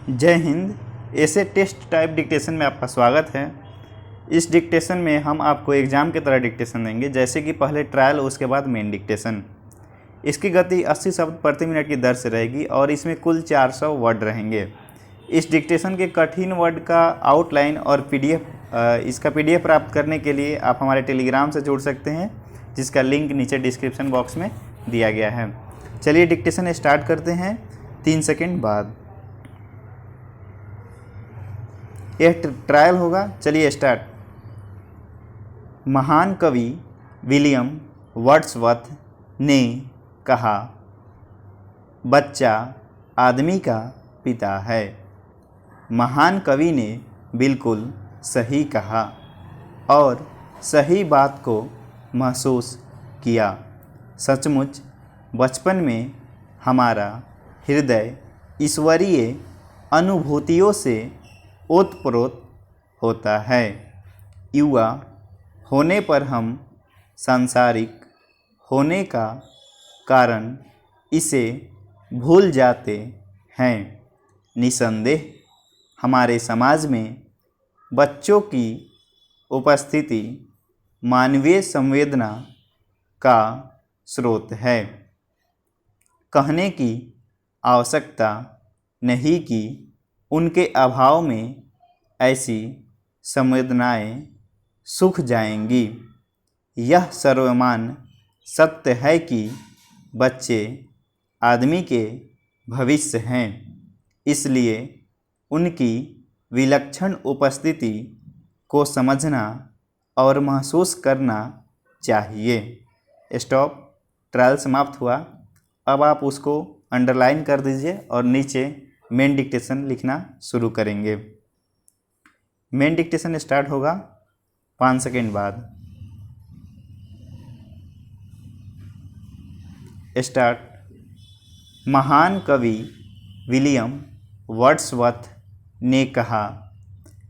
जय हिंद। ऐसे test type dictation में आपका स्वागत है। इस डिक्टेशन में हम आपको एग्ज़ाम की तरह डिक्टेशन देंगे, जैसे कि पहले ट्रायल उसके बाद मेन डिक्टेशन। इसकी गति 80 शब्द प्रति मिनट की दर से रहेगी और इसमें कुल 400 वर्ड रहेंगे। इस डिक्टेशन के कठिन वर्ड का आउटलाइन और इसका PDF प्राप्त करने के लिए आप हमारे टेलीग्राम से जुड़ सकते हैं, जिसका लिंक नीचे डिस्क्रिप्शन बॉक्स में दिया गया है। चलिए डिक्टेशन स्टार्ट करते हैं 3 सेकेंड बाद। यह ट्रायल होगा। चलिए स्टार्ट। महान कवि विलियम वर्ड्सवर्थ ने कहा, बच्चा आदमी का पिता है। महान कवि ने बिल्कुल सही कहा और सही बात को महसूस किया। सचमुच बचपन में हमारा हृदय ईश्वरीय अनुभूतियों से ओतप्रोत होता है। युवा होने पर हम सांसारिक होने का कारण इसे भूल जाते हैं। निसंदेह हमारे समाज में बच्चों की उपस्थिति मानवीय संवेदना का स्रोत है। कहने की आवश्यकता नहीं कि उनके अभाव में ऐसी संवेदनाएं सूख जाएंगी। यह सर्वमान्य सत्य है कि बच्चे आदमी के भविष्य हैं, इसलिए उनकी विलक्षण उपस्थिति को समझना और महसूस करना चाहिए। स्टॉप। ट्रायल समाप्त हुआ। अब आप उसको अंडरलाइन कर दीजिए और नीचे मेन डिक्टेशन लिखना शुरू करेंगे। मेन डिक्टेशन स्टार्ट होगा 5 सेकेंड बाद। स्टार्ट। महान कवि विलियम वर्ड्सवर्थ ने कहा,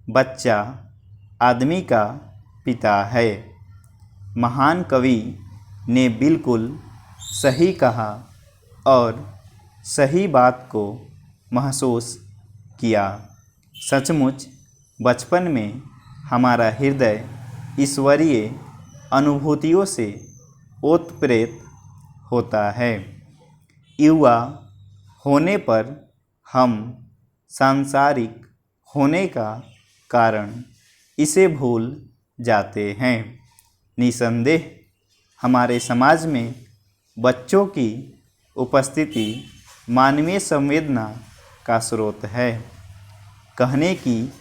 बच्चा आदमी का पिता है। महान कवि ने बिल्कुल सही कहा और सही बात को महसूस किया। सचमुच बचपन में हमारा हृदय ईश्वरीय अनुभूतियों से ओतप्रोत होता है। युवा होने पर हम सांसारिक होने का कारण इसे भूल जाते हैं। निसंदेह हमारे समाज में बच्चों की उपस्थिति मानवीय संवेदना का स्रोत है। कहने की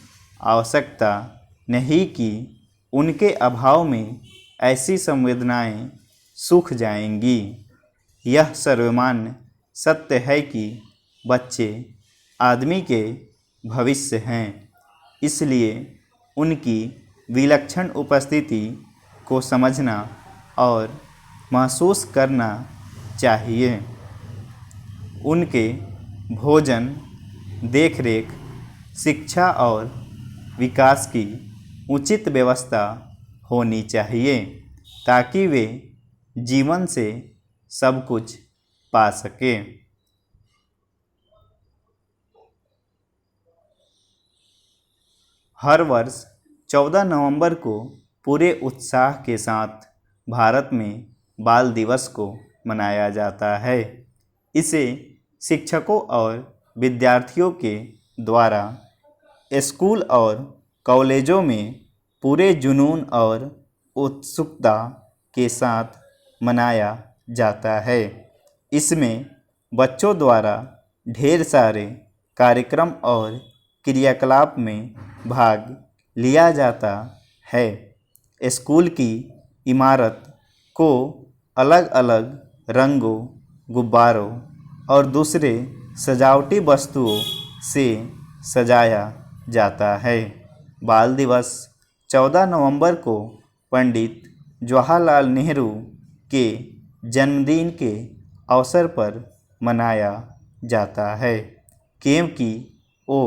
आवश्यकता नहीं कि उनके अभाव में ऐसी संवेदनाएं सूख जाएंगी। यह सर्वमान्य सत्य है कि बच्चे आदमी के भविष्य हैं, इसलिए उनकी विलक्षण उपस्थिति को समझना और महसूस करना चाहिए। उनके भोजन, देखरेख, शिक्षा और विकास की उचित व्यवस्था होनी चाहिए ताकि वे जीवन से सब कुछ पा सकें। हर वर्ष 14 नवंबर को पूरे उत्साह के साथ भारत में बाल दिवस को मनाया जाता है। इसे शिक्षकों और विद्यार्थियों के द्वारा स्कूल और कॉलेजों में पूरे जुनून और उत्सुकता के साथ मनाया जाता है। इसमें बच्चों द्वारा ढेर सारे कार्यक्रम और क्रियाकलाप में भाग लिया जाता है। स्कूल की इमारत को अलग अलग रंगों, गुब्बारों और दूसरे सजावटी वस्तुओं से सजाया जाता है। बाल दिवस 14 नवंबर को पंडित जवाहरलाल नेहरू के जन्मदिन के अवसर पर मनाया जाता है, क्योंकि वो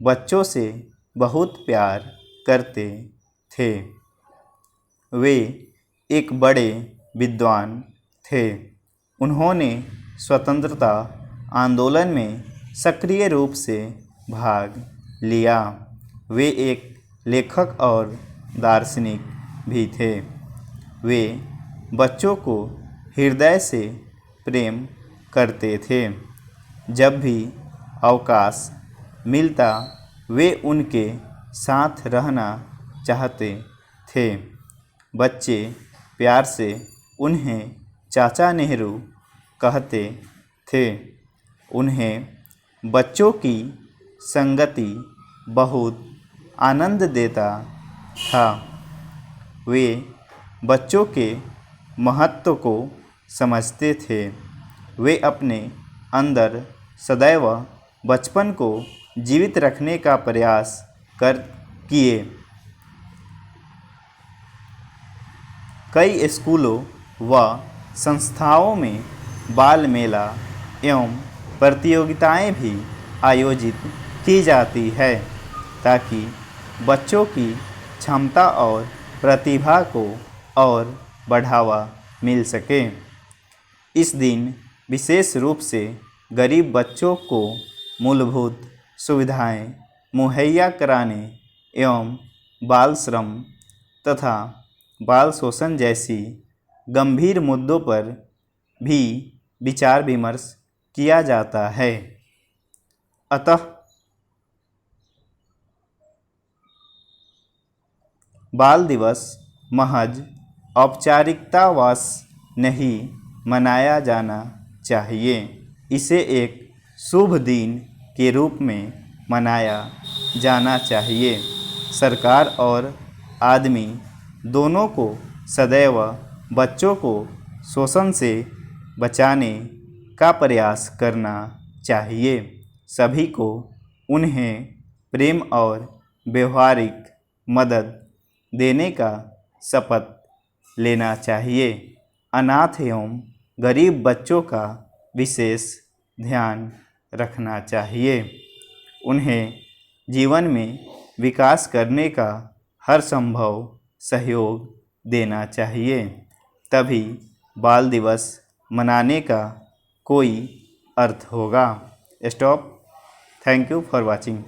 बच्चों से बहुत प्यार करते थे। वे एक बड़े विद्वान थे। उन्होंने स्वतंत्रता आंदोलन में सक्रिय रूप से भाग लिया। वे एक लेखक और दार्शनिक भी थे। वे बच्चों को हृदय से प्रेम करते थे। जब भी अवकाश मिलता वे उनके साथ रहना चाहते थे। बच्चे प्यार से उन्हें चाचा नेहरू कहते थे। उन्हें बच्चों की संगति बहुत आनंद देता था। वे बच्चों के महत्व को समझते थे। वे अपने अंदर सदैव बचपन को जीवित रखने का प्रयास किए। कई स्कूलों व संस्थाओं में बाल मेला एवं प्रतियोगिताएं भी आयोजित की जाती है ताकि बच्चों की क्षमता और प्रतिभा को और बढ़ावा मिल सके। इस दिन विशेष रूप से गरीब बच्चों को मूलभूत सुविधाएं मुहैया कराने एवं बाल श्रम तथा बाल शोषण जैसी गंभीर मुद्दों पर भी विचार विमर्श किया जाता है। अतः बाल दिवस महज औपचारिकतावश नहीं मनाया जाना चाहिए। इसे एक शुभ दिन के रूप में मनाया जाना चाहिए। सरकार और आदमी दोनों को सदैव बच्चों को शोषण से बचाने का प्रयास करना चाहिए। सभी को उन्हें प्रेम और व्यवहारिक मदद देने का शपथ लेना चाहिए। अनाथ एवं गरीब बच्चों का विशेष ध्यान रखना चाहिए। उन्हें जीवन में विकास करने का हर संभव सहयोग देना चाहिए। तभी बाल दिवस मनाने का कोई अर्थ होगा। Stop. Thank you for watching.